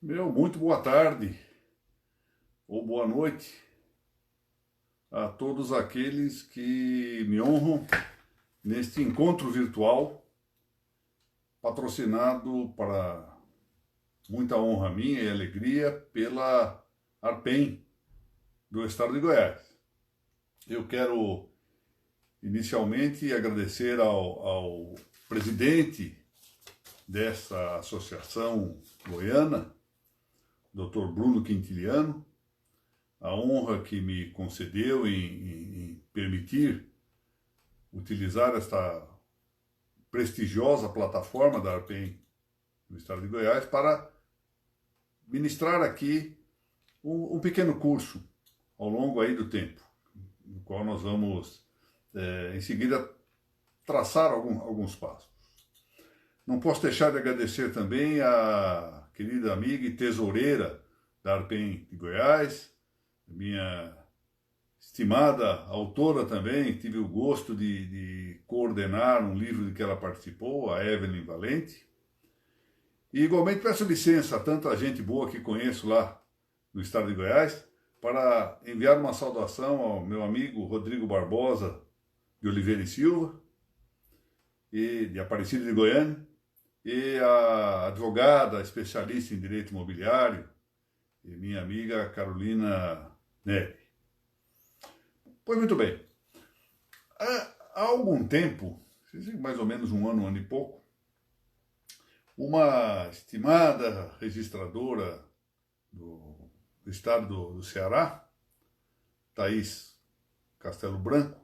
Muito boa tarde ou boa noite a todos aqueles que me honram neste encontro virtual, patrocinado para muita honra minha e alegria pela Arpem do Estado de Goiás. Eu quero inicialmente agradecer ao presidente dessa associação goiana, Dr. Bruno Quintiliano, a honra que me concedeu em permitir utilizar esta prestigiosa plataforma da Arpem no estado de Goiás para ministrar aqui um pequeno curso ao longo aí do tempo, no qual nós vamos, em seguida, traçar alguns passos. Não posso deixar de agradecer também a querida amiga e tesoureira da Arpem de Goiás, minha estimada autora também, tive o gosto de coordenar um livro de que ela participou, a Evelyn Valente. E igualmente peço licença a tanta gente boa que conheço lá no estado de Goiás, para enviar uma saudação ao meu amigo Rodrigo Barbosa de Oliveira e Silva, e de Aparecida de Goiânia, e a advogada especialista em direito imobiliário, e minha amiga Carolina Neri. Pois muito bem, há algum tempo, mais ou menos um ano e pouco, uma estimada registradora do estado do Ceará, Thaís Castelo Branco,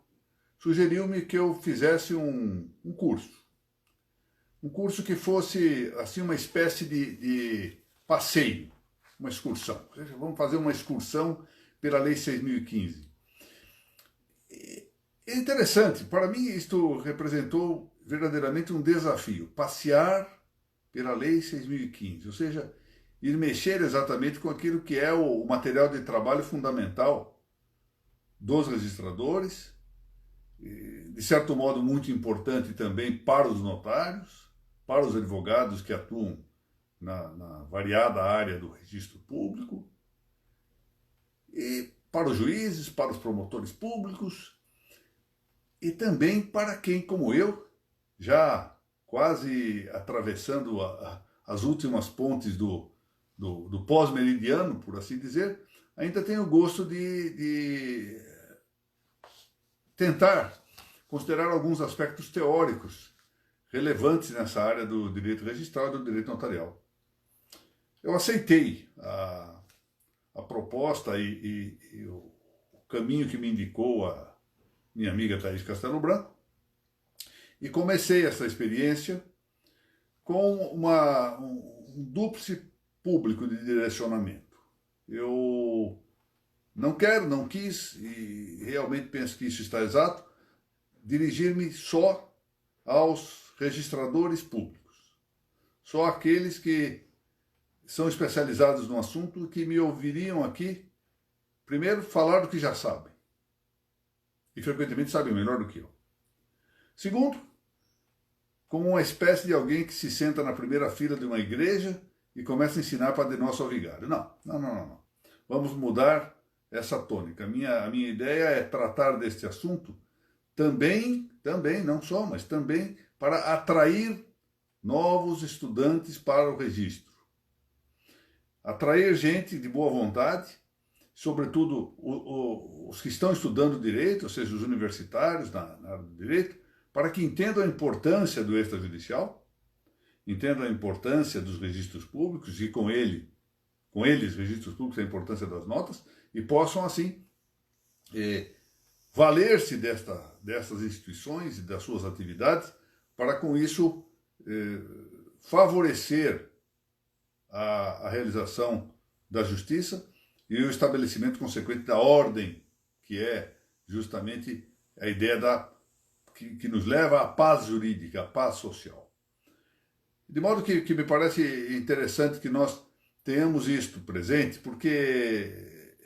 sugeriu-me que eu fizesse um curso. Um curso que fosse assim uma espécie de passeio, uma excursão. Vamos fazer uma excursão pela Lei 6.015. É interessante, para mim isto representou verdadeiramente um desafio, passear pela Lei 6.015, ou seja, ir mexer exatamente com aquilo que é o material de trabalho fundamental dos registradores, de certo modo muito importante também para os notários, para os advogados que atuam na variada área do registro público, e para os juízes, para os promotores públicos, e também para quem, como eu, já quase atravessando as últimas pontes do pós-meridiano, por assim dizer, ainda tem o gosto de tentar considerar alguns aspectos teóricos relevantes nessa área do direito registral e do direito notarial. Eu aceitei a proposta e o caminho que me indicou a minha amiga Thaís Castelo Branco e comecei essa experiência com um dúplice público de direcionamento. Eu não quero, não quis, e realmente penso que isso está exato, dirigir-me só aos registradores públicos. Só aqueles que são especializados no assunto e que me ouviriam aqui, primeiro, falar do que já sabem. E frequentemente sabem melhor do que eu. Segundo, como uma espécie de alguém que se senta na primeira fila de uma igreja e começa a ensinar para de nosso ao vigário. Não. Vamos mudar essa tônica. A minha ideia é tratar deste assunto também, não só, mas também para atrair novos estudantes para o registro. Atrair gente de boa vontade, sobretudo os que estão estudando direito, ou seja, os universitários na área do direito, para que entendam a importância do extrajudicial, entendam a importância dos registros públicos e com eles, registros públicos, a importância das notas, e possam, assim, valer-se dessas instituições e das suas atividades para, com isso, favorecer a realização da justiça e o estabelecimento consequente da ordem, que é justamente a ideia que nos leva à paz jurídica, à paz social. De modo que me parece interessante que nós tenhamos isto presente, porque,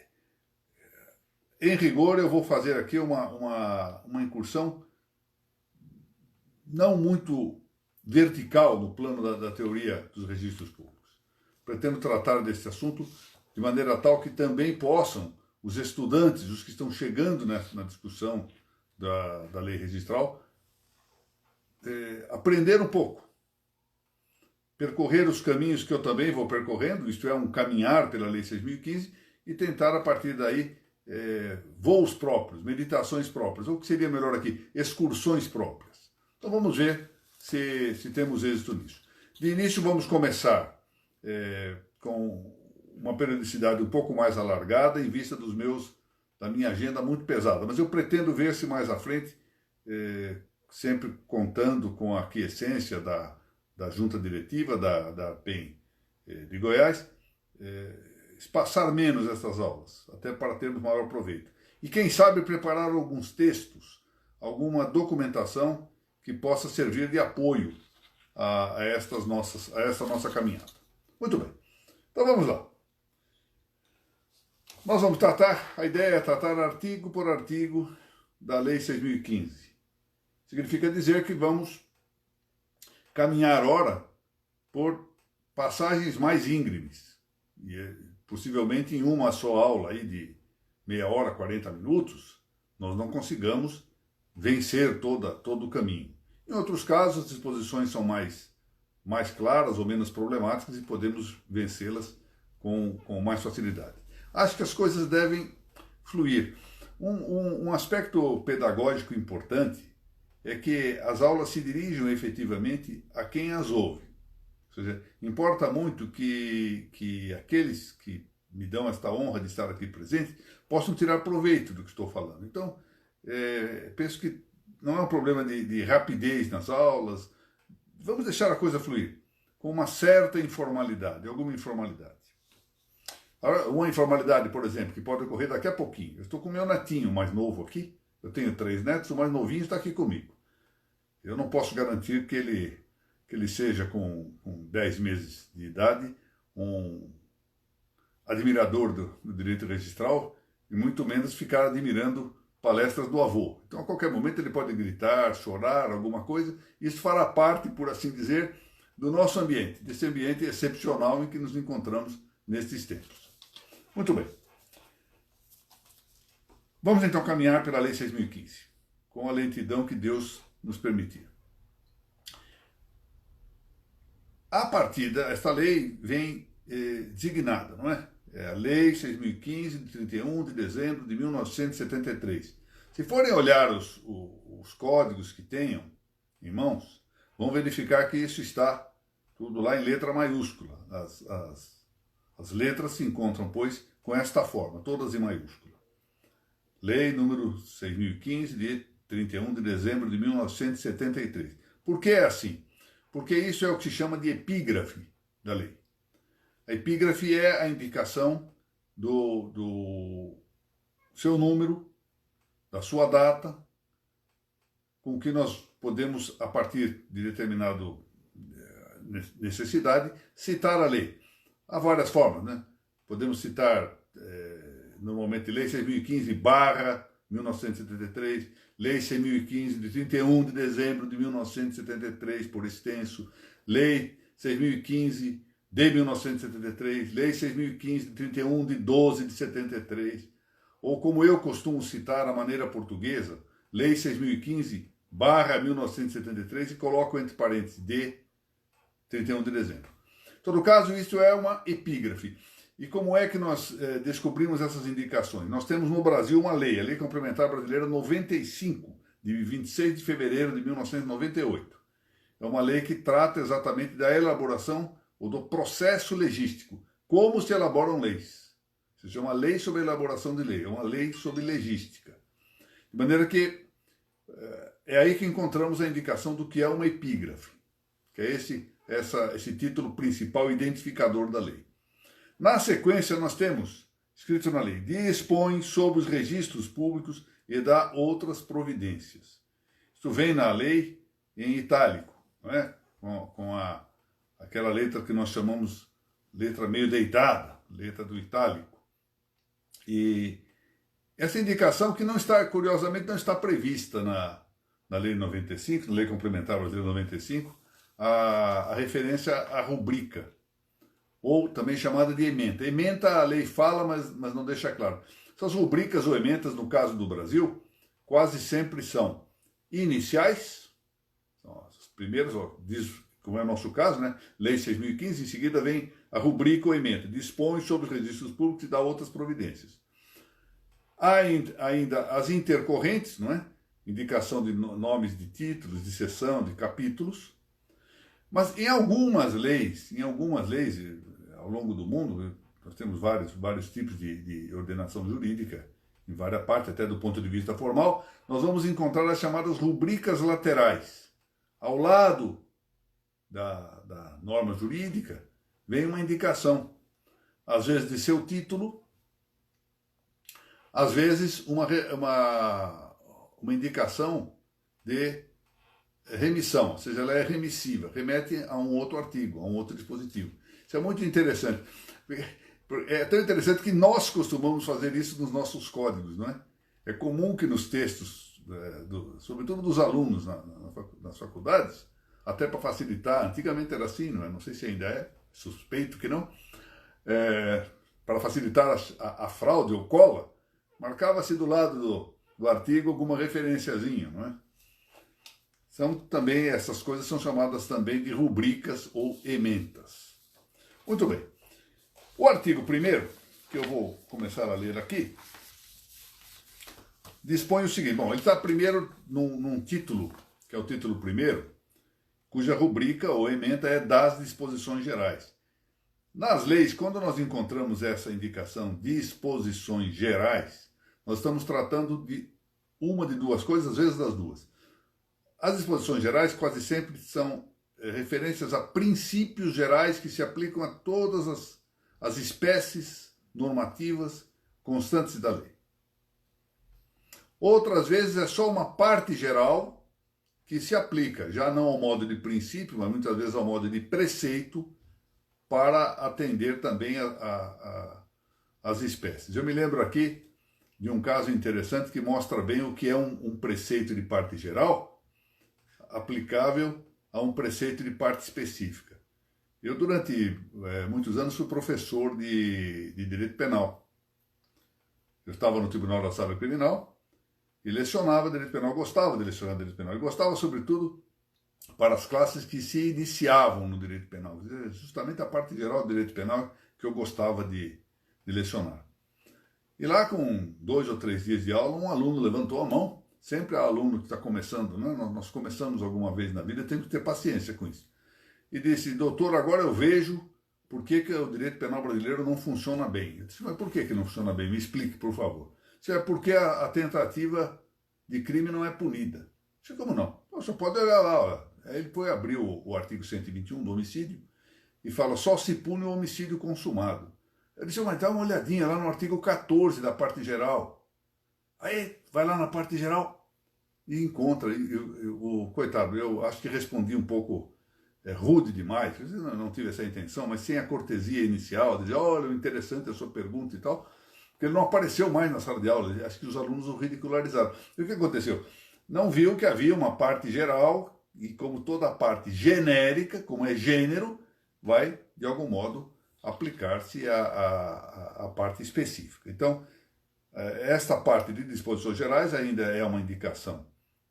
em rigor, eu vou fazer aqui uma incursão não muito vertical no plano da teoria dos registros públicos, pretendo tratar desse assunto de maneira tal que também possam os estudantes, os que estão chegando na discussão da lei registral, aprender um pouco, percorrer os caminhos que eu também vou percorrendo, isto é, um caminhar pela Lei 6.015, e tentar, a partir daí, voos próprios, meditações próprias, ou o que seria melhor aqui, excursões próprias. Então vamos ver se temos êxito nisso. De início vamos começar com uma periodicidade um pouco mais alargada, em vista da minha agenda muito pesada, mas eu pretendo ver se mais à frente, sempre contando com a aquiescência da junta diretiva da PEN de Goiás, espaçar menos essas aulas, até para termos maior proveito. E quem sabe preparar alguns textos, alguma documentação que possa servir de apoio a essa nossa caminhada. Muito bem, então vamos lá. Nós vamos tratar, a ideia é tratar artigo por artigo da Lei 6.015. Significa dizer que vamos caminhar ora por passagens mais íngremes, e possivelmente em uma só aula aí de meia hora, 40 minutos, nós não consigamos vencer todo o caminho. Em outros casos, as disposições são mais claras ou menos problemáticas e podemos vencê-las com mais facilidade. Acho que as coisas devem fluir. Um aspecto pedagógico importante é que as aulas se dirijam efetivamente a quem as ouve. Ou seja, importa muito que aqueles que me dão esta honra de estar aqui presente possam tirar proveito do que estou falando. Então, penso que não é um problema de rapidez nas aulas. Vamos deixar a coisa fluir, com uma certa informalidade, alguma informalidade. Uma informalidade, por exemplo, que pode ocorrer daqui a pouquinho. Eu estou com o meu netinho mais novo aqui, eu tenho 3 netos, o mais novinho está aqui comigo. Eu não posso garantir que ele seja, com 10 meses de idade, um admirador do direito registral, e muito menos ficar admirando palestras do avô. Então, a qualquer momento, ele pode gritar, chorar, alguma coisa. Isso fará parte, por assim dizer, do nosso ambiente, desse ambiente excepcional em que nos encontramos nestes tempos. Muito bem. Vamos então caminhar pela Lei 6.015, com a lentidão que Deus nos permitir. A partida, esta lei vem designada, não é? É a Lei 6.015, de 31 de dezembro de 1973. Se forem olhar os códigos que tenham em mãos, vão verificar que isso está tudo lá em letra maiúscula. As letras se encontram, pois, com esta forma, todas em maiúscula. Lei número 6.015, de 31 de dezembro de 1973. Por que é assim? Porque isso é o que se chama de epígrafe da lei. A epígrafe é a indicação do seu número, da sua data, com que nós podemos, a partir de determinada necessidade, citar a lei. Há várias formas, né? Podemos citar, normalmente, Lei 6.015/1973, Lei 6.015 de 31 de dezembro de 1973, por extenso, Lei 6.015 de 1973, Lei 6.015 de 31 de 12 de 73, ou como eu costumo citar a maneira portuguesa, Lei 6.015/1973 e coloco entre parênteses de 31 de dezembro. Em todo caso, isso é uma epígrafe. E como é que nós descobrimos essas indicações? Nós temos no Brasil uma lei, a Lei Complementar Brasileira 95, de 26 de fevereiro de 1998. É uma lei que trata exatamente da elaboração ou do processo legístico, como se elaboram leis. Se chama Lei sobre a Elaboração de Lei, é uma lei sobre legística. De maneira que é aí que encontramos a indicação do que é uma epígrafe, que é esse título principal identificador da lei. Na sequência, nós temos, escrito na lei, dispõe sobre os registros públicos e dá outras providências. Isso vem na lei em itálico, não é? Com aquela letra que nós chamamos letra meio deitada, letra do itálico. E essa indicação que não está, curiosamente, não está prevista na Lei 95, na Lei Complementar Brasileira 95, a referência à rubrica. ou também chamada de ementa. Ementa a lei fala, mas não deixa claro. Essas rubricas ou ementas, no caso do Brasil, quase sempre são iniciais, são as primeiras, diz, como é o nosso caso, né? Lei 6.015, em seguida vem a rubrica ou ementa, dispõe sobre os registros públicos e dá outras providências. Há ainda as intercorrentes, não é? Indicação de nomes de títulos, de seção, de capítulos. Mas em algumas leis ao longo do mundo, nós temos vários tipos de ordenação jurídica, em várias partes, até do ponto de vista formal, nós vamos encontrar as chamadas rubricas laterais. Ao lado da norma jurídica, vem uma indicação, às vezes de seu título, às vezes uma indicação de remissão, ou seja, ela é remissiva, remete a um outro artigo, a um outro dispositivo. Isso é muito interessante. É tão interessante que nós costumamos fazer isso nos nossos códigos, não é? É comum que nos textos, sobretudo dos alunos nas faculdades, até para facilitar, antigamente era assim, não é? Não sei se ainda é, suspeito que não, para facilitar a fraude ou cola, marcava-se do lado do artigo alguma referenciazinha, não é? Essas coisas são chamadas também de rubricas ou ementas. Muito bem. O artigo 1º, que eu vou começar a ler aqui, dispõe o seguinte. Bom, ele está primeiro num título, que é o título 1º, cuja rubrica ou ementa é das disposições gerais. Nas leis, quando nós encontramos essa indicação disposições gerais, nós estamos tratando de uma de duas coisas, às vezes das duas. As disposições gerais quase sempre são referências a princípios gerais que se aplicam a todas as espécies normativas constantes da lei. Outras vezes é só uma parte geral que se aplica, já não ao modo de princípio, mas muitas vezes ao modo de preceito, para atender também as espécies. Eu me lembro aqui de um caso interessante que mostra bem o que é um preceito de parte geral aplicável a um preceito de parte específica. Eu, durante muitos anos, fui professor de Direito Penal. Eu estava no Tribunal da Sala Criminal e lecionava Direito Penal, gostava de lecionar Direito Penal, e gostava, sobretudo, para as classes que se iniciavam no Direito Penal. Justamente a parte geral do Direito Penal que eu gostava de lecionar. E lá, com 2 ou 3 dias de aula, um aluno levantou a mão. Sempre há aluno que está começando, né? Nós começamos alguma vez na vida, temos que ter paciência com isso. E disse: doutor, agora eu vejo por que o direito penal brasileiro não funciona bem. Eu disse: mas por que não funciona bem? Me explique, por favor. Disse: é porque a tentativa de crime não é punida. Eu disse: como não? Você pode olhar lá. Olha. Aí ele foi abrir o artigo 121 do homicídio e fala: só se pune o homicídio consumado. Eu disse: mas dá uma olhadinha lá no artigo 14 da parte geral. Aí, vai lá na parte geral e encontra. Coitado, eu acho que respondi um pouco rude demais. Eu não tive essa intenção, mas sem a cortesia inicial, de dizer: olha, interessante a sua pergunta e tal, porque ele não apareceu mais na sala de aula. Acho que os alunos o ridicularizaram. E o que aconteceu? Não viu que havia uma parte geral, e como toda parte genérica, como é gênero, vai, de algum modo, aplicar-se à parte específica. Então, esta parte de disposições gerais ainda é uma indicação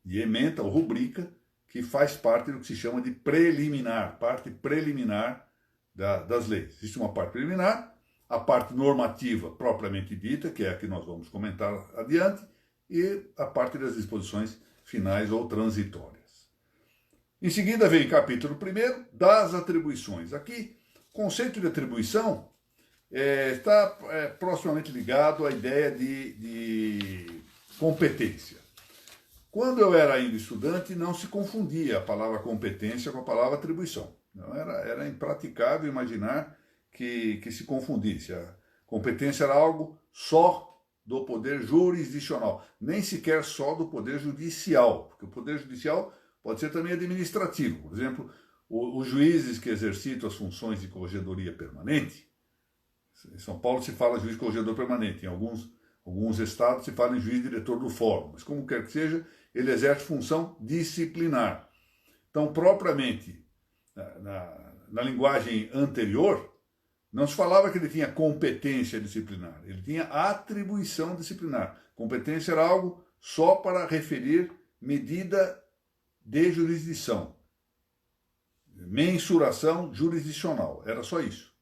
de ementa ou rubrica que faz parte do que se chama de preliminar, parte preliminar das leis. Existe uma parte preliminar, a parte normativa propriamente dita, que é a que nós vamos comentar adiante, e a parte das disposições finais ou transitórias. Em seguida vem o capítulo 1º das atribuições. Aqui, o conceito de atribuição está proximamente ligado à ideia de competência. Quando eu era ainda estudante, não se confundia a palavra competência com a palavra atribuição. Não, era impraticável imaginar que se confundisse. A competência era algo só do poder jurisdicional, nem sequer só do poder judicial, porque o poder judicial pode ser também administrativo. Por exemplo, os juízes que exercitam as funções de corregedoria permanente. Em São Paulo se fala juiz corregedor permanente, em alguns estados se fala em juiz diretor do fórum, mas como quer que seja, ele exerce função disciplinar. Então, propriamente, na linguagem anterior, Não se falava que ele tinha competência disciplinar, ele tinha atribuição disciplinar. Competência era algo só para referir medida de jurisdição, mensuração jurisdicional, era só isso.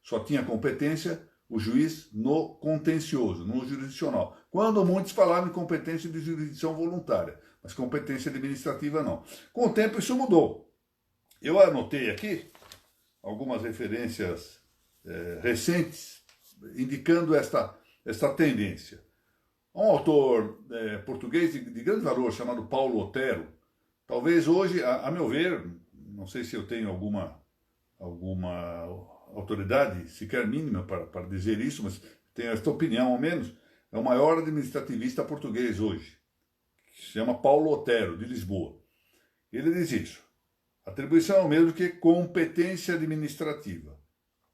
Só tinha competência o juiz no contencioso, no jurisdicional. Quando muitos falavam em competência de jurisdição voluntária, mas competência administrativa não. Com o tempo isso mudou. Eu anotei aqui algumas referências recentes indicando esta tendência. Um autor português de grande valor chamado Paulo Otero, talvez hoje, a meu ver, não sei se eu tenho alguma autoridade sequer mínima para dizer isso, mas tenho esta opinião ao menos, é o maior administrativista português hoje, que se chama Paulo Otero, de Lisboa. Ele diz isso: atribuição é o mesmo que competência administrativa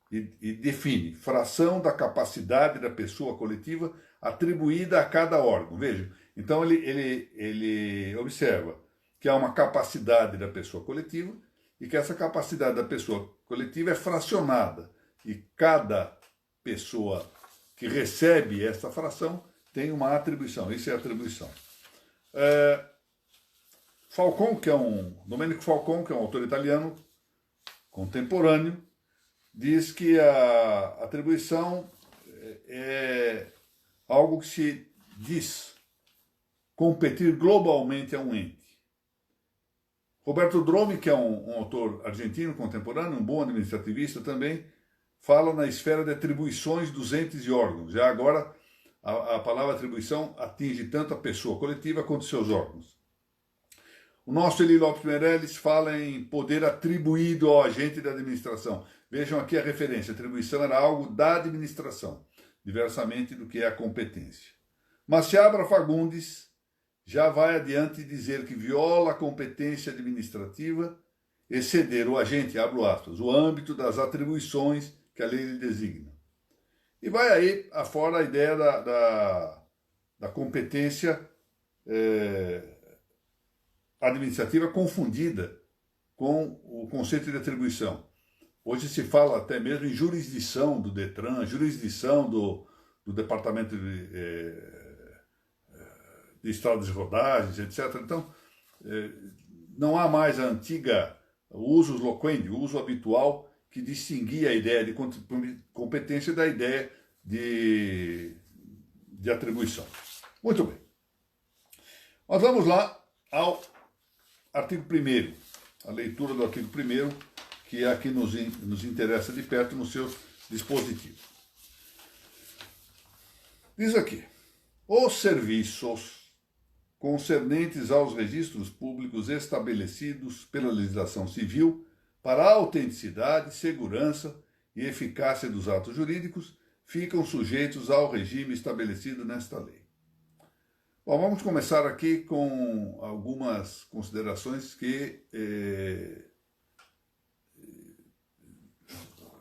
e define fração da capacidade da pessoa coletiva atribuída a cada órgão. Veja, então ele observa que há uma capacidade da pessoa coletiva e que essa capacidade da pessoa coletiva é fracionada e cada pessoa que recebe essa fração tem uma atribuição. Isso é atribuição. Domenico Falcon, que é um autor italiano contemporâneo, diz que a atribuição é algo que se diz competir globalmente a um ente. Roberto Dromi, que é um autor argentino contemporâneo, um bom administrativista também, fala na esfera de atribuições dos entes e órgãos. Já agora, a palavra atribuição atinge tanto a pessoa coletiva quanto seus órgãos. O nosso Eli Lopes Meirelles fala em poder atribuído ao agente da administração. Vejam aqui a referência. A atribuição era algo da administração, diversamente do que é a competência. Mas Seabra Fagundes já vai adiante dizer que viola a competência administrativa exceder o agente, abro aspas, o âmbito das atribuições que a lei lhe designa. E vai aí afora a ideia da competência administrativa confundida com o conceito de atribuição. Hoje se fala até mesmo em jurisdição do Detran, jurisdição do Departamento de Estradas e Rodagens, etc. Então, não há mais a antiga usus loquendi, o uso habitual que distinguia a ideia de competência da ideia de atribuição. Muito bem. Mas vamos lá ao artigo 1º, a leitura do artigo 1º, que é a que nos interessa de perto no seu dispositivo. Diz aqui: os serviços concernentes aos registros públicos estabelecidos pela legislação civil para a autenticidade, segurança e eficácia dos atos jurídicos ficam sujeitos ao regime estabelecido nesta lei. Bom, vamos começar aqui com algumas considerações que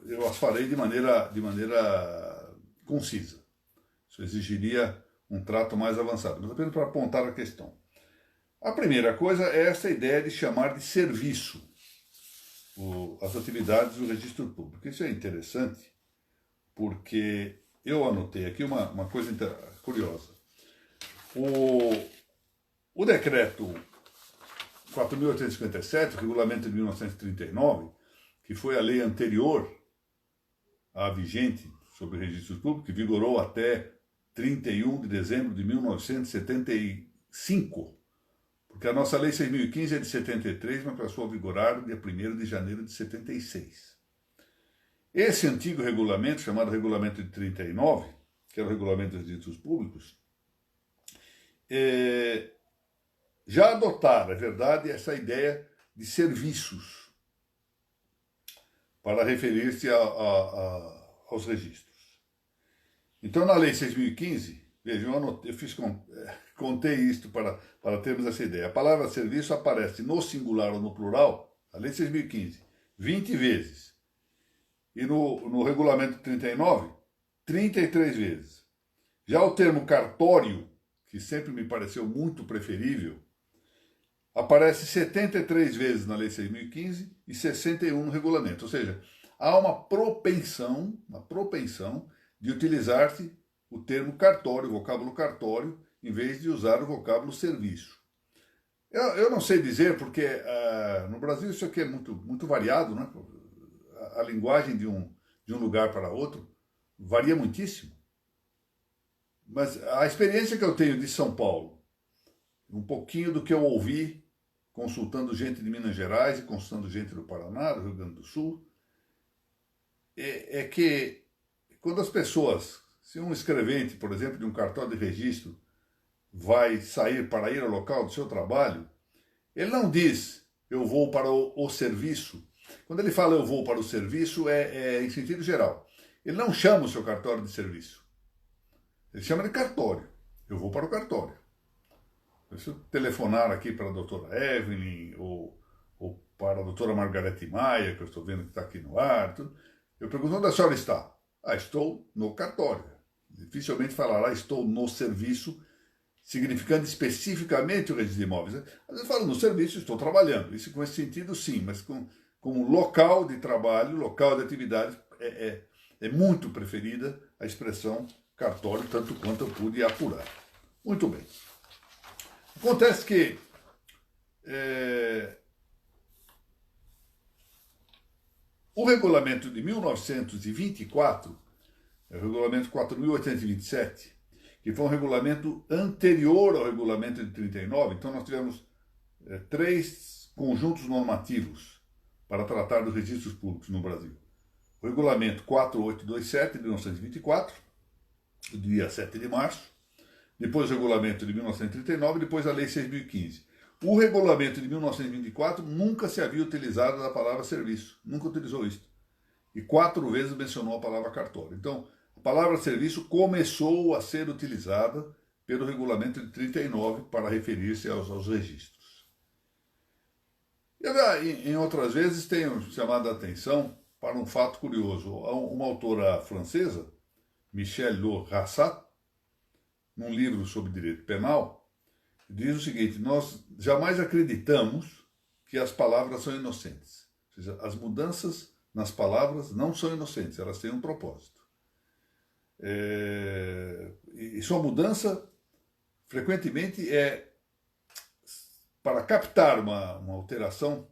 eu as farei de maneira concisa. Isso exigiria um trato mais avançado, mas apenas para apontar a questão. A primeira coisa é essa ideia de chamar de serviço as atividades do registro público. Isso é interessante, porque eu anotei aqui uma coisa curiosa. O decreto 4.857, o regulamento de 1939, que foi a lei anterior à vigente sobre registros públicos, que vigorou até 31 de dezembro de 1975, porque a nossa lei 6.015 é de 73, mas passou a vigorar dia 1º de janeiro de 76. Esse antigo regulamento, chamado Regulamento de 39, que é o Regulamento dos Registros Públicos, já adotara, é verdade, essa ideia de serviços para referir-se aos registros. Então, na Lei 6.015, vejam, contei isto para termos essa ideia. A palavra serviço aparece no singular ou no plural, a Lei 6.015, 20 vezes. E no Regulamento 39, 33 vezes. Já o termo cartório, que sempre me pareceu muito preferível, aparece 73 vezes na Lei 6.015 e 61 no regulamento. Ou seja, há uma propensão de utilizar-se o termo cartório, o vocábulo cartório, em vez de usar o vocábulo serviço. Eu não sei dizer, porque no Brasil isso aqui é muito variado, né? A linguagem de um lugar para outro varia muitíssimo. Mas a experiência que eu tenho de São Paulo, um pouquinho do que eu ouvi consultando gente de Minas Gerais e consultando gente do Paraná, do Rio Grande do Sul, é que quando as pessoas, se um escrevente, por exemplo, de um cartório de registro, vai sair para ir ao local do seu trabalho, ele não diz, eu vou para o serviço. Quando ele fala eu vou para o serviço, é em sentido geral. Ele não chama o seu cartório de serviço. Ele chama de cartório. Eu vou para o cartório. Se eu telefonar aqui para a doutora Evelyn ou para a doutora Margarete Maia, que eu estou vendo que está aqui no ar, eu pergunto onde a senhora está. Estou no cartório. Dificilmente falará estou no serviço, significando especificamente o registro de imóveis. Às vezes falo no serviço, estou trabalhando. Isso com esse sentido sim, mas como local de trabalho, local de atividade, é muito preferida a expressão cartório, tanto quanto eu pude apurar. Muito bem. Acontece que o regulamento de 1924, o regulamento 4.827, que foi um regulamento anterior ao regulamento de 39, então nós tivemos 3 conjuntos normativos para tratar dos registros públicos no Brasil. O regulamento 4827 de 1924, dia 7 de março, depois o regulamento de 1939, depois a lei 6.015. O regulamento de 1924 nunca se havia utilizado a palavra serviço, nunca utilizou isso. E 4 vezes mencionou a palavra cartório. Então, a palavra serviço começou a ser utilizada pelo regulamento de 39 para referir-se aos registros. E, em outras vezes, tenho chamado a atenção para um fato curioso. Uma autora francesa, Michèle Lorassat, num livro sobre direito penal, diz o seguinte: nós jamais acreditamos que as palavras são inocentes. Ou seja, as mudanças nas palavras não são inocentes, elas têm um propósito. E sua mudança, frequentemente, é para captar uma alteração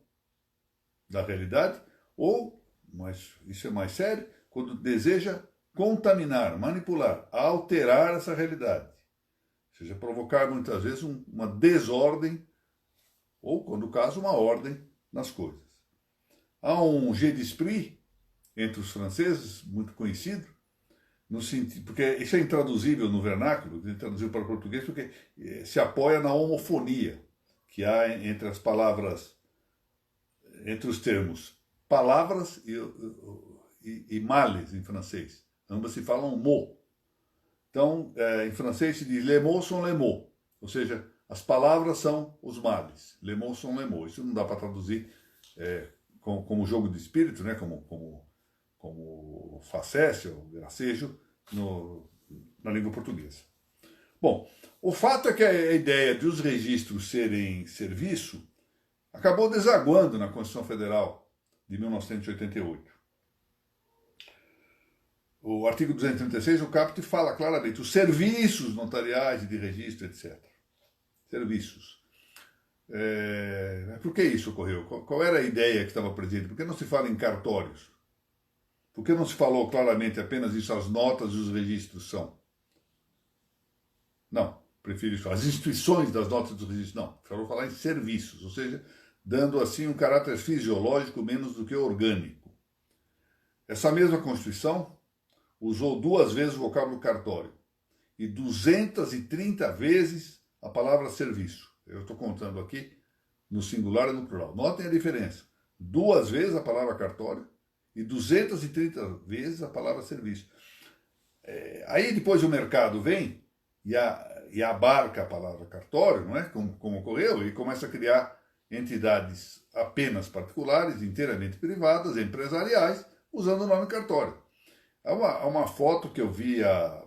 da realidade, ou, mas isso é mais sério, quando deseja contaminar, manipular, alterar essa realidade. Ou seja, provocar muitas vezes uma desordem, ou, quando caso, uma ordem nas coisas. Há um jeu d'esprit entre os franceses, muito conhecido, no sentido, porque isso é intraduzível no vernáculo, intraduzível para o português, porque se apoia na homofonia que há entre as palavras, entre os termos palavras e males em francês. Ambas se falam mot. Então, em francês se diz les mots sont les mots, ou seja, as palavras são os males. Les mots sont les mots. Isso não dá para traduzir como jogo de espírito, né? como facécia ou gracejo na língua portuguesa. Bom, o fato é que a ideia de os registros serem serviço acabou desaguando na Constituição Federal de 1988. O artigo 236, o caput, fala claramente os serviços notariais e de registro, etc. Serviços. Por que isso ocorreu? Qual era a ideia que estava presente? Por que não se fala em cartórios? Por que não se falou claramente apenas isso, as notas e os registros são? Não, prefiro isso. As instituições das notas e dos registros, não. Falou falar em serviços, ou seja, dando assim um caráter fisiológico menos do que orgânico. Essa mesma Constituição usou 2 vezes o vocábulo cartório e 230 vezes a palavra serviço. Eu estou contando aqui no singular e no plural. Notem a diferença. 2 vezes a palavra cartório e 230 vezes a palavra serviço. Aí depois o mercado vem e abarca a palavra cartório, não é? Como ocorreu, e começa a criar entidades apenas particulares, inteiramente privadas, empresariais, usando o nome cartório. Há uma foto que eu vi há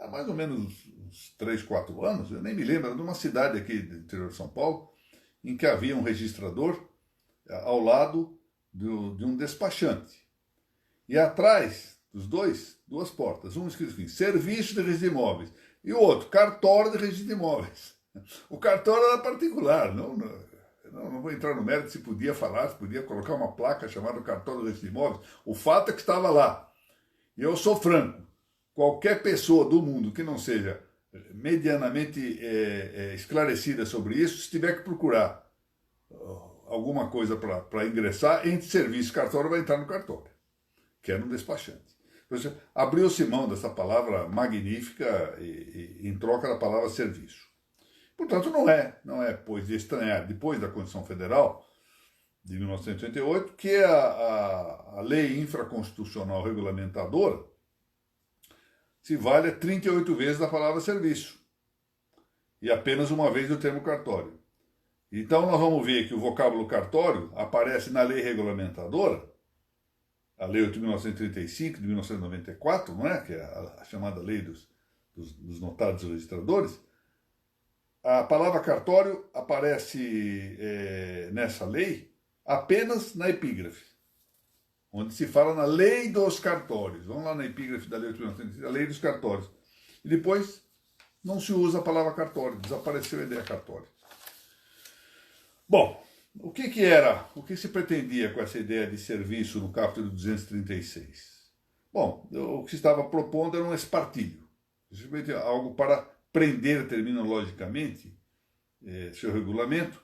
mais ou menos uns 3, 4 anos, eu nem me lembro, era de uma cidade aqui do interior de São Paulo, em que havia um registrador ao lado de um despachante. E atrás dos dois, duas portas. Um escrito assim, serviço de registro de imóveis. E o outro, cartório de registro de imóveis. O cartório era particular, não vou entrar no mérito se podia falar, se podia colocar uma placa chamada cartório de registro de imóveis. O fato é que estava lá. E eu sou franco, qualquer pessoa do mundo que não seja medianamente esclarecida sobre isso, se tiver que procurar alguma coisa para ingressar, entre serviço e cartório, vai entrar no cartório, que é no despachante. Abriu-se mão dessa palavra magnífica em troca da palavra serviço. Portanto, não é, pois, de estranhar, depois da Constituição Federal de 1988, que a lei infraconstitucional regulamentadora se vale 38 vezes da palavra serviço e apenas uma vez do termo cartório. Então, nós vamos ver que o vocábulo cartório aparece na lei regulamentadora, a Lei 8.935, de 1994, não é? Que é a chamada Lei dos Notários e Registradores. A palavra cartório aparece nessa lei apenas na epígrafe, onde se fala na Lei dos Cartórios. Vamos lá na epígrafe da Lei 8.935, a Lei dos Cartórios. E depois não se usa a palavra cartório, desapareceu a ideia cartório. Bom, o que se pretendia com essa ideia de serviço no capítulo 236? Bom, o que se estava propondo era um espartilho, simplesmente algo para prender terminologicamente seu regulamento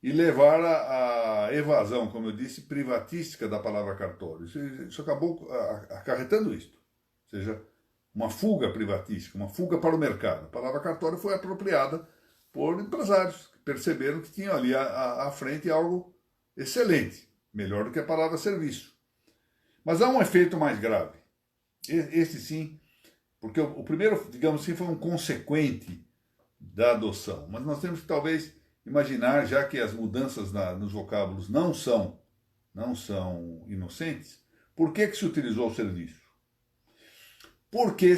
e levar à evasão, como eu disse, privatística da palavra cartório. Isso acabou acarretando isto, ou seja, uma fuga privatística, uma fuga para o mercado. A palavra cartório foi apropriada por empresários que perceberam que tinham ali à frente algo excelente, melhor do que a palavra serviço. Mas há um efeito mais grave. Esse sim, porque o primeiro, digamos assim, foi um consequente da adoção. Mas nós temos que talvez imaginar, já que as mudanças nos vocábulos não são inocentes, por que se utilizou o serviço? Porque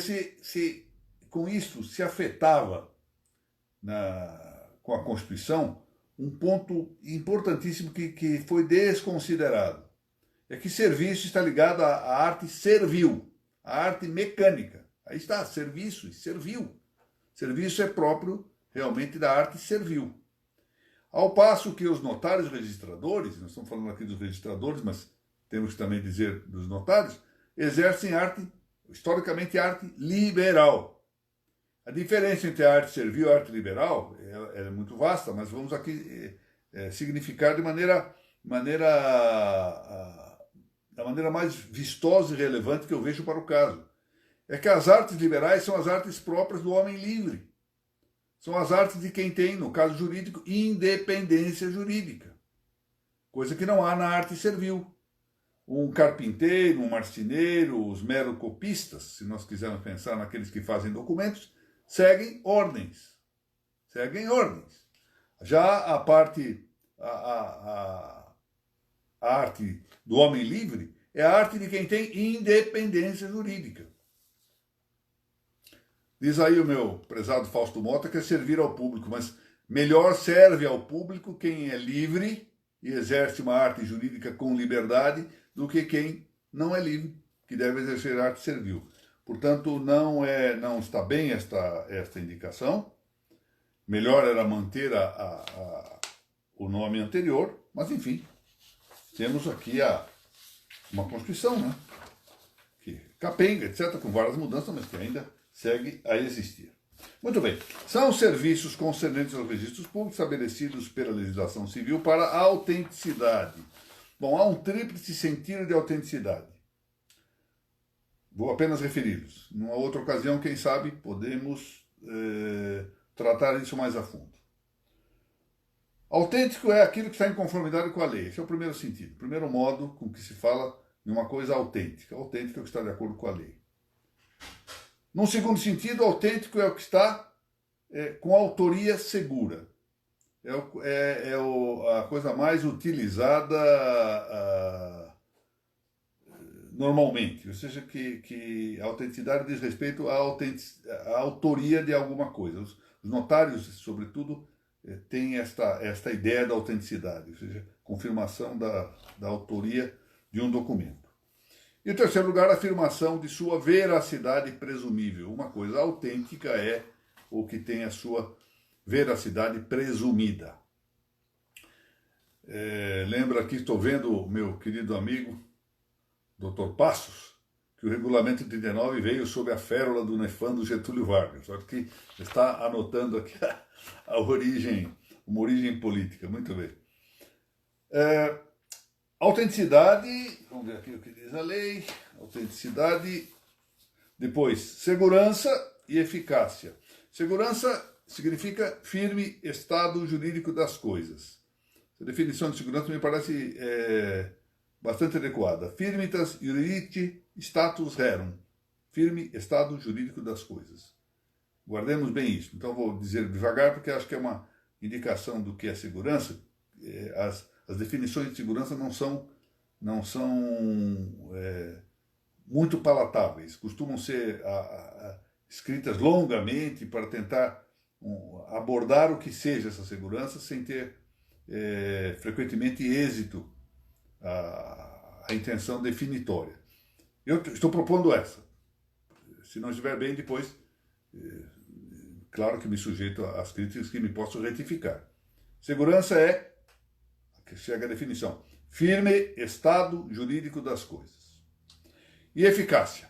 com isso se afetava com a Constituição um ponto importantíssimo que foi desconsiderado. É que serviço está ligado à arte servil, à arte mecânica. Aí está, serviço e servil. Serviço é próprio realmente da arte servil. Ao passo que os notários registradores, nós estamos falando aqui dos registradores, mas temos que também dizer dos notários, exercem arte, historicamente arte liberal. A diferença entre a arte servil e a arte liberal é muito vasta, mas vamos aqui significar da maneira mais vistosa e relevante que eu vejo para o caso. É que as artes liberais são as artes próprias do homem livre. São as artes de quem tem, no caso jurídico, independência jurídica. Coisa que não há na arte servil. Um carpinteiro, um marceneiro, os merocopistas, se nós quisermos pensar naqueles que fazem documentos, seguem ordens. Já a parte, a arte do homem livre é a arte de quem tem independência jurídica. Diz aí o meu prezado Fausto Mota que é servir ao público, mas melhor serve ao público quem é livre e exerce uma arte jurídica com liberdade do que quem não é livre, que deve exercer arte servil. Portanto, não está bem esta indicação. Melhor era manter o nome anterior, mas enfim, temos aqui uma Constituição, né? Que capenga, etc., com várias mudanças, mas que ainda segue a existir. Muito bem. São serviços concernentes aos registros públicos estabelecidos pela legislação civil para a autenticidade. Bom, há um tríplice sentido de autenticidade. Vou apenas referi-los. Numa outra ocasião, quem sabe, podemos tratar isso mais a fundo. Autêntico é aquilo que está em conformidade com a lei. Esse é o primeiro sentido, o primeiro modo com que se fala de uma coisa autêntica. Autêntico é o que está de acordo com a lei. Num segundo sentido, autêntico é o que está com autoria segura. É a coisa mais utilizada normalmente, ou seja, que a autenticidade diz respeito à autoria de alguma coisa. Os notários, sobretudo, têm esta ideia da autenticidade, ou seja, confirmação da autoria de um documento. E, em terceiro lugar, a afirmação de sua veracidade presumível. Uma coisa autêntica é o que tem a sua veracidade presumida. Lembra aqui, estou vendo o meu querido amigo, Dr. Passos, que o regulamento 39 veio sob a férola do nefando Getúlio Vargas. Só que está anotando aqui a origem, uma origem política. Muito bem. Autenticidade, vamos ver aqui o que diz a lei. Autenticidade, depois, segurança e eficácia. Segurança significa firme estado jurídico das coisas. A definição de segurança me parece bastante adequada. Firmitas juridicti status rerum. Firme estado jurídico das coisas. Guardemos bem isso. Então vou dizer devagar porque acho que é uma indicação do que é segurança. As definições de segurança não são muito palatáveis. Costumam ser escritas longamente para tentar abordar o que seja essa segurança sem ter frequentemente êxito a intenção definitória. Eu estou propondo essa. Se não estiver bem, depois, claro que me sujeito às críticas que me posso retificar. Segurança que chega à definição, firme estado jurídico das coisas. E eficácia,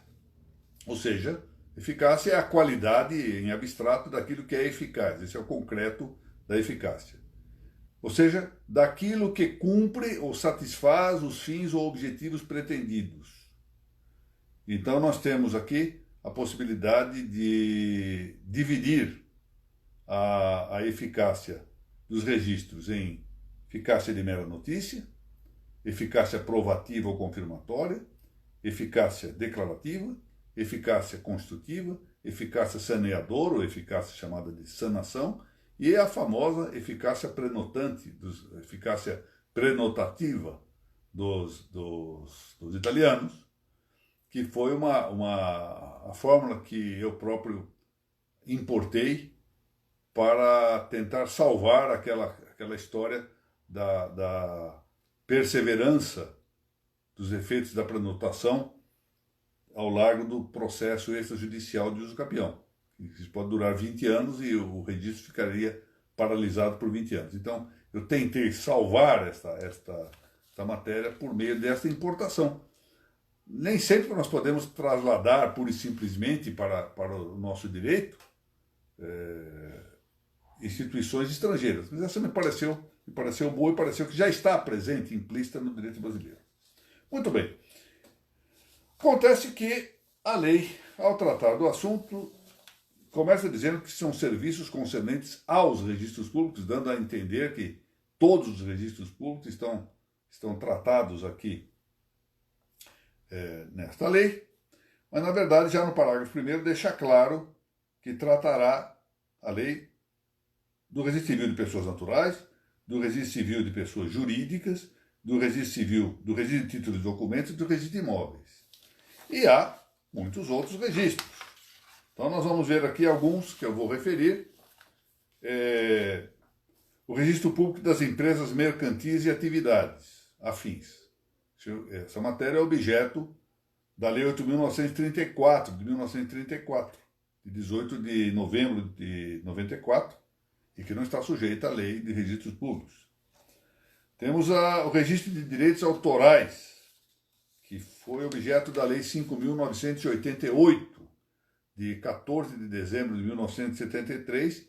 ou seja, eficácia é a qualidade em abstrato daquilo que é eficaz, esse é o concreto da eficácia. Ou seja, daquilo que cumpre ou satisfaz os fins ou objetivos pretendidos. Então nós temos aqui a possibilidade de dividir a eficácia dos registros em eficácia de mera notícia, eficácia provativa ou confirmatória, eficácia declarativa, eficácia construtiva, eficácia saneadora ou eficácia chamada de sanação, e a famosa eficácia prenotante, eficácia prenotativa dos italianos, que foi a fórmula que eu próprio importei para tentar salvar aquela história da perseverança dos efeitos da prenotação ao largo do processo extrajudicial de uso capião. Isso pode durar 20 anos e o registro ficaria paralisado por 20 anos. Então, eu tentei salvar esta matéria por meio desta importação. Nem sempre nós podemos trasladar pura e simplesmente para o nosso direito instituições estrangeiras. Mas essa me pareceu boa e pareceu que já está presente, implícita no direito brasileiro. Muito bem. Acontece que a lei, ao tratar do assunto, começa dizendo que são serviços concernentes aos registros públicos, dando a entender que todos os registros públicos estão tratados aqui nesta lei, mas na verdade já no parágrafo 1º deixa claro que tratará a lei do registro civil de pessoas naturais, do registro civil de pessoas jurídicas, do registro civil, do registro de títulos e documentos e do registro de imóveis. E há muitos outros registros. Então nós vamos ver aqui alguns que eu vou referir. O registro público das empresas mercantis e atividades afins. Essa matéria é objeto da Lei 8.934, de 1934, de 18 de novembro de 94, e que não está sujeita à Lei de Registros Públicos. Temos o registro de direitos autorais, que foi objeto da Lei 5.988, de 14 de dezembro de 1973,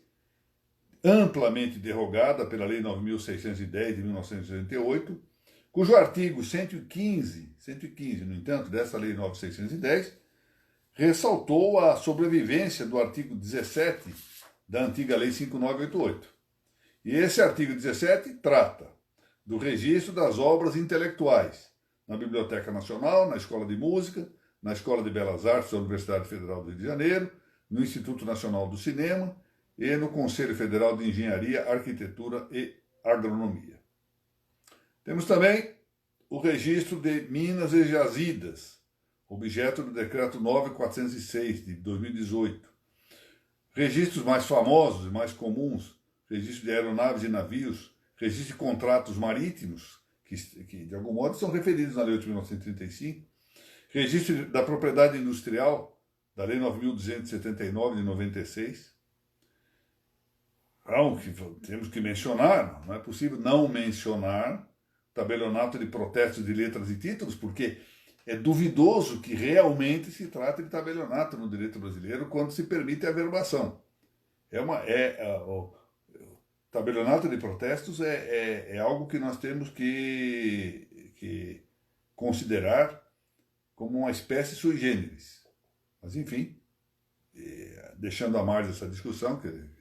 amplamente derrogada pela Lei 9.610 de 1988, cujo artigo 115, no entanto, dessa Lei 9.610, ressaltou a sobrevivência do artigo 17 da antiga Lei 5.988. E esse artigo 17 trata do registro das obras intelectuais na Biblioteca Nacional, na Escola de Música, na Escola de Belas Artes da Universidade Federal do Rio de Janeiro, no Instituto Nacional do Cinema e no Conselho Federal de Engenharia, Arquitetura e Agronomia. Temos também o registro de minas e jazidas, objeto do Decreto 9.406 de 2018. Registros mais famosos e mais comuns, registro de aeronaves e navios, registro de contratos marítimos, que de algum modo são referidos na Lei 8.935, Registro da propriedade industrial, da Lei 9.279 de 96. Que temos que mencionar, não é possível não mencionar tabelionato de protestos de letras e títulos, porque é duvidoso que realmente se trate de tabelionato no direito brasileiro quando se permite a averbação. O tabelionato de protestos é algo que nós temos que considerar como uma espécie sui generis. Mas, enfim, deixando à margem essa discussão, que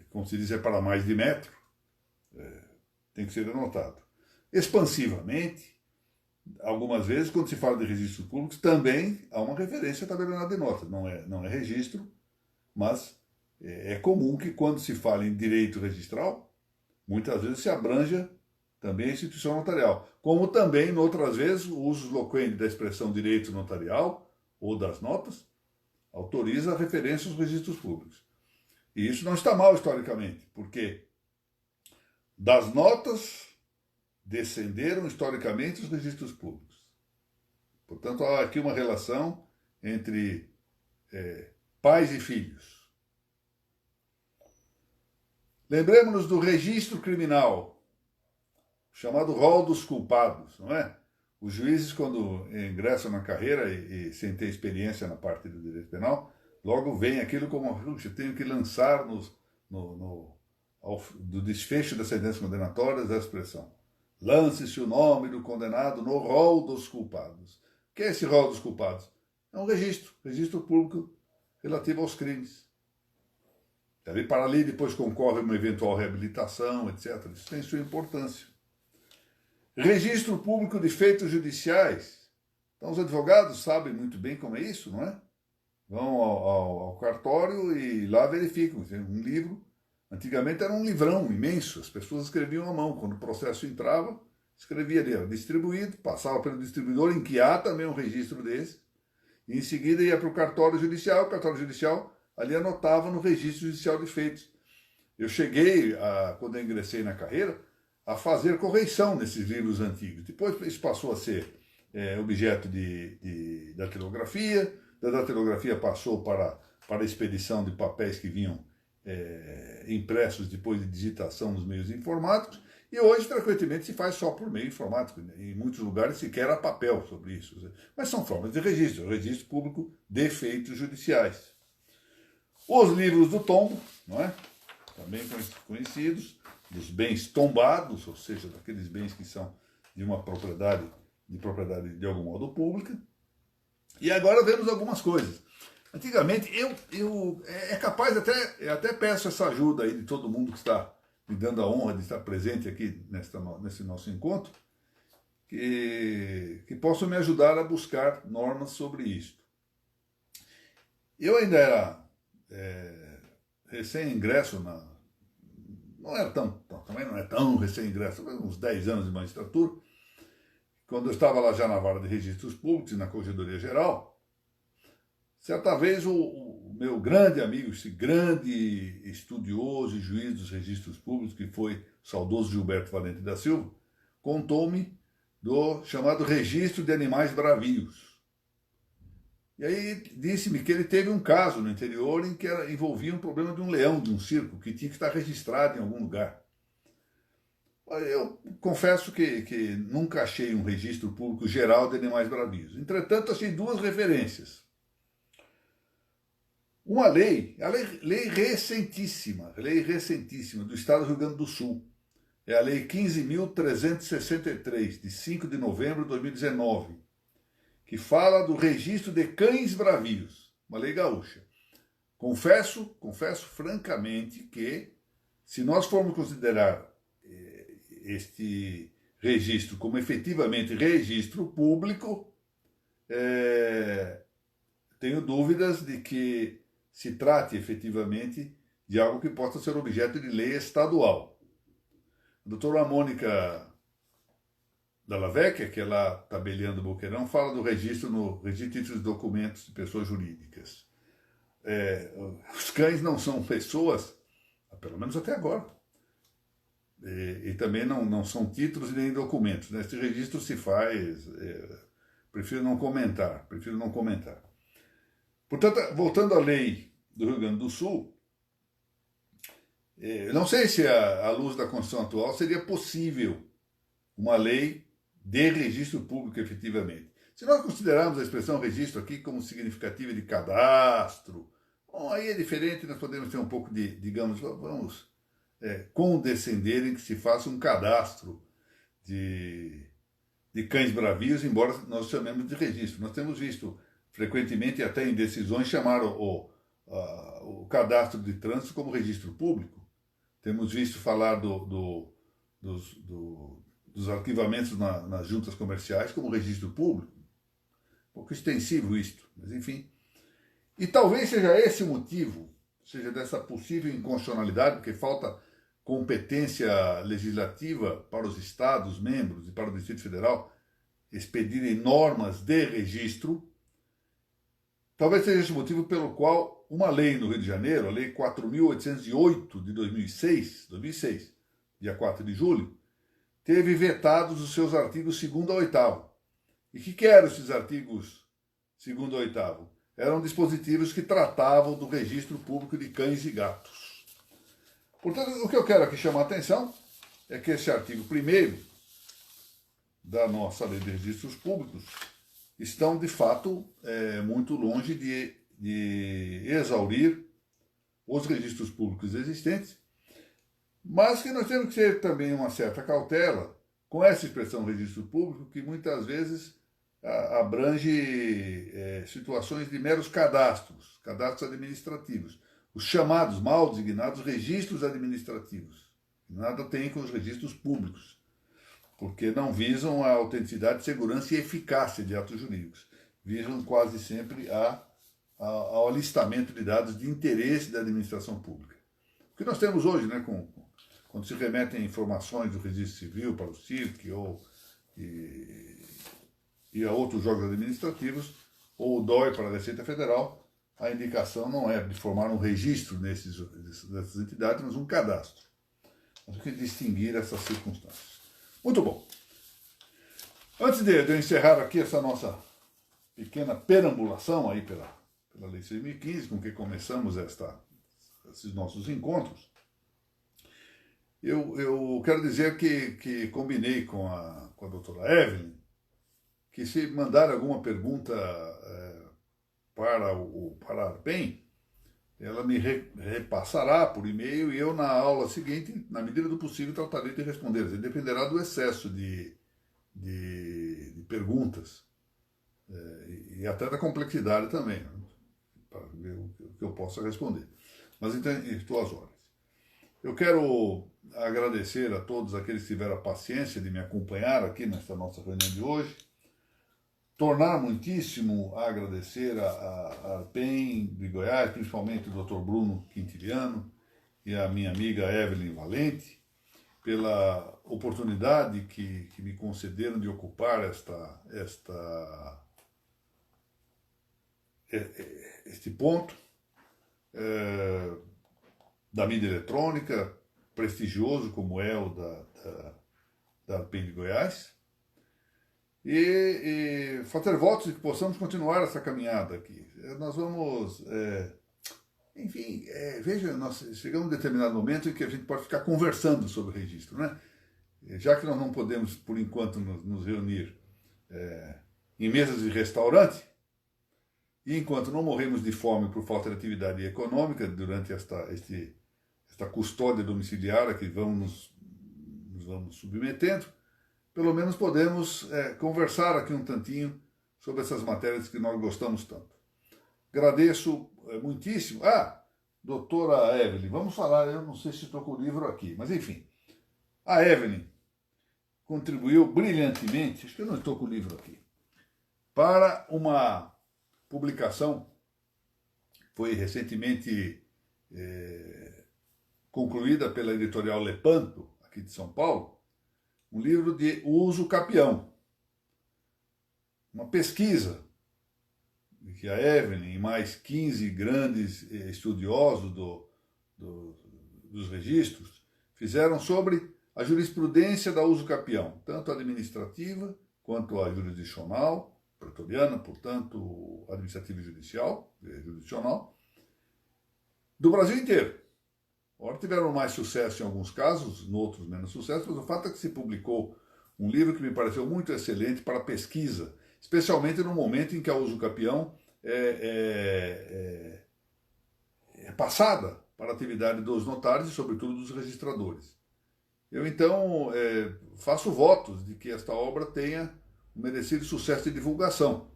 como se diz, é para mais de metro, tem que ser anotado. Expansivamente, algumas vezes, quando se fala de registros públicos, também há uma referência a tabelionato de notas. Não é registro, mas é comum que quando se fala em direito registral, muitas vezes se abranja também a instituição notarial. Como também, em outras vezes, o uso loquente da expressão direito notarial ou das notas autoriza a referência aos registros públicos. E isso não está mal historicamente, porque das notas descenderam historicamente os registros públicos. Portanto, há aqui uma relação entre pais e filhos. Lembremos-nos do registro criminal, chamado rol dos culpados, não é? Os juízes, quando ingressam na carreira e sem ter experiência na parte do direito penal, logo vem aquilo como, eu tenho que lançar do desfecho das sentenças condenatórias a expressão: lance-se o nome do condenado no rol dos culpados. O que é esse rol dos culpados? É um registro público relativo aos crimes. Dali para ali depois concorre uma eventual reabilitação, etc. Isso tem sua importância. Registro público de feitos judiciais. Então os advogados sabem muito bem como é isso, não é? Vão ao cartório e lá verificam. Tem um livro. Antigamente era um livrão imenso, as pessoas escreviam à mão. Quando o processo entrava, escrevia ali, era distribuído, passava pelo distribuidor, em que há também um registro desse, e em seguida ia para o cartório judicial ali anotava no registro judicial de feitos. Eu cheguei, quando eu ingressei na carreira, a fazer correição nesses livros antigos. Depois isso passou a ser objeto de datilografia, da datilografia passou para a expedição de papéis que vinham impressos depois de digitação nos meios informáticos, e hoje frequentemente se faz só por meio informático, em muitos lugares sequer há papel sobre isso, mas são formas de registro público de feitos judiciais. Os livros do tombo, não é? Também conhecidos, dos bens tombados, ou seja, daqueles bens que são de uma propriedade de algum modo pública. E agora vemos algumas coisas. Antigamente, é capaz, até peço essa ajuda aí de todo mundo que está me dando a honra de estar presente aqui nesse nosso encontro, que possam me ajudar a buscar normas sobre isso. Eu ainda era recém-ingresso também não é tão recém-ingresso, uns 10 anos de magistratura, quando eu estava lá já na vara de registros públicos e na Corregedoria Geral. Certa vez o meu grande amigo, esse grande estudioso e juiz dos registros públicos, que foi o saudoso Gilberto Valente da Silva, contou-me do chamado registro de animais bravios. E aí disse-me que ele teve um caso no interior em que envolvia um problema de um leão, de um circo, que tinha que estar registrado em algum lugar. Eu confesso que nunca achei um registro público geral de animais bravios. Entretanto, achei duas referências. Uma lei recentíssima do Estado do Rio Grande do Sul. É a Lei 15.363, de 5 de novembro de 2019, que fala do registro de cães bravios, uma lei gaúcha. Confesso francamente que, se nós formos considerar este registro como efetivamente registro público, tenho dúvidas de que se trate efetivamente de algo que possa ser objeto de lei estadual. A doutora Mônica Dalla Vecchia, que é lá tabeliando o Boqueirão, fala do registro no registro de títulos e documentos de pessoas jurídicas. Os cães não são pessoas, pelo menos até agora, e também não são títulos e nem documentos, né? Esse registro se faz prefiro não comentar, Portanto, voltando à lei do Rio Grande do Sul, não sei se à luz da Constituição atual seria possível uma lei de registro público efetivamente. Se nós considerarmos a expressão registro aqui como significativa de cadastro, bom, aí é diferente, nós podemos ter um pouco de, digamos, vamos condescender em que se faça um cadastro de cães bravios, embora nós chamemos de registro. Nós temos visto frequentemente, até em decisões, chamar o cadastro de trânsito como registro público. Temos visto falar dos arquivamentos nas juntas comerciais como registro público. Um pouco extensivo isto, mas enfim. E talvez seja esse o motivo, seja dessa possível inconstitucionalidade, porque falta competência legislativa para os Estados membros e para o Distrito Federal expedirem normas de registro. Talvez seja esse o motivo pelo qual uma lei no Rio de Janeiro, a Lei 4.808 de 2006, dia 4 de julho, teve vetados os seus artigos 2º a 8º. E o que eram esses artigos 2º a 8º? Eram dispositivos que tratavam do registro público de cães e gatos. Portanto, o que eu quero aqui chamar a atenção é que esse artigo 1º da nossa Lei de Registros Públicos estão, de fato, muito longe de exaurir os registros públicos existentes, mas que nós temos que ter também uma certa cautela com essa expressão registro público, que muitas vezes abrange situações de meros cadastros administrativos, os chamados, mal designados, registros administrativos. Nada tem com os registros públicos, porque não visam a autenticidade, segurança e eficácia de atos jurídicos. Visam quase sempre ao alistamento de dados de interesse da administração pública. O que nós temos hoje, né, quando se remetem informações do registro civil para o CIRC e a outros órgãos administrativos, ou o DOI para a Receita Federal, a indicação não é de formar um registro dessas entidades, mas um cadastro. Nós temos que distinguir essas circunstâncias. Muito bom. Antes de eu encerrar aqui essa nossa pequena perambulação aí pela Lei 6.015, com que começamos esses nossos encontros, eu quero dizer que combinei com a doutora Evelyn que se mandar alguma pergunta para a ARPEN, ela me repassará por e-mail e eu, na aula seguinte, na medida do possível, tratarei de responder. Dependerá do excesso de perguntas e até da complexidade também, né, para ver o que eu possa responder. Mas então, estou às ordens. Eu quero agradecer a todos aqueles que tiveram a paciência de me acompanhar aqui nesta nossa reunião de hoje. Tornar muitíssimo a agradecer a ARPEN de Goiás, principalmente o Dr. Bruno Quintiliano e a minha amiga Evelyn Valente, pela oportunidade que me concederam de ocupar este ponto da mídia eletrônica, prestigioso como é o da ARPEN de Goiás, e fazer votos de que possamos continuar essa caminhada aqui. Nós vamos, enfim, veja, nós chegamos a um determinado momento em que a gente pode ficar conversando sobre o registro, né? Já que nós não podemos, por enquanto, nos reunir em mesas de restaurante, e enquanto não morremos de fome por falta de atividade econômica durante esta custódia domiciliar a que nos vamos submetendo, pelo menos podemos conversar aqui um tantinho sobre essas matérias que nós gostamos tanto. Agradeço muitíssimo. Doutora Evelyn, vamos falar, eu não sei se estou com o livro aqui, mas enfim. A Evelyn contribuiu brilhantemente, acho que eu não estou com o livro aqui, para uma publicação, foi recentemente concluída pela editorial Lepanto, aqui de São Paulo, um livro de uso capião. Uma pesquisa que a Evelyn e mais 15 grandes estudiosos dos registros fizeram sobre a jurisprudência da uso capião, tanto administrativa quanto a jurisdicional, pretoriana, portanto, administrativa e jurisdicional, do Brasil inteiro. Ora, tiveram mais sucesso em alguns casos, em outros menos sucesso, mas o fato é que se publicou um livro que me pareceu muito excelente para pesquisa, especialmente no momento em que a usucapião é passada para a atividade dos notários e, sobretudo, dos registradores. Eu, então, faço votos de que esta obra tenha um merecido sucesso de divulgação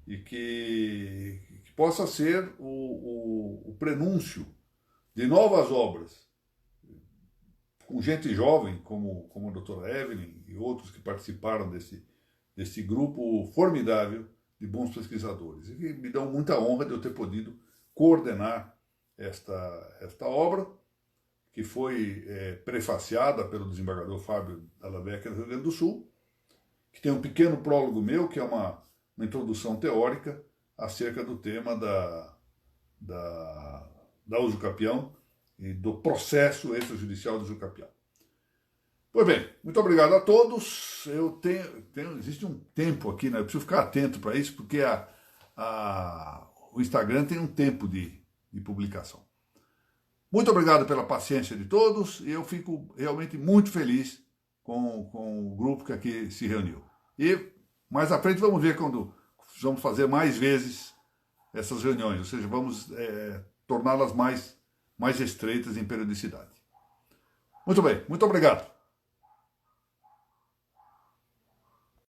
e que possa ser o prenúncio de novas obras, com gente jovem, como a doutora Evelyn e outros que participaram desse grupo formidável de bons pesquisadores. E me dão muita honra de eu ter podido coordenar esta obra, que foi prefaciada pelo desembargador Fábio Dalla Vecchia do Rio Grande do Sul, que tem um pequeno prólogo meu, que é uma introdução teórica acerca do tema da usucapião e do processo extrajudicial da usucapião. Pois bem, muito obrigado a todos. Existe um tempo aqui, né? Eu preciso ficar atento para isso, porque o Instagram tem um tempo de publicação. Muito obrigado pela paciência de todos e eu fico realmente muito feliz com o grupo que aqui se reuniu. E mais à frente vamos ver quando vamos fazer mais vezes essas reuniões, ou seja, vamos torná-las mais estreitas em periodicidade. Muito bem, muito obrigado.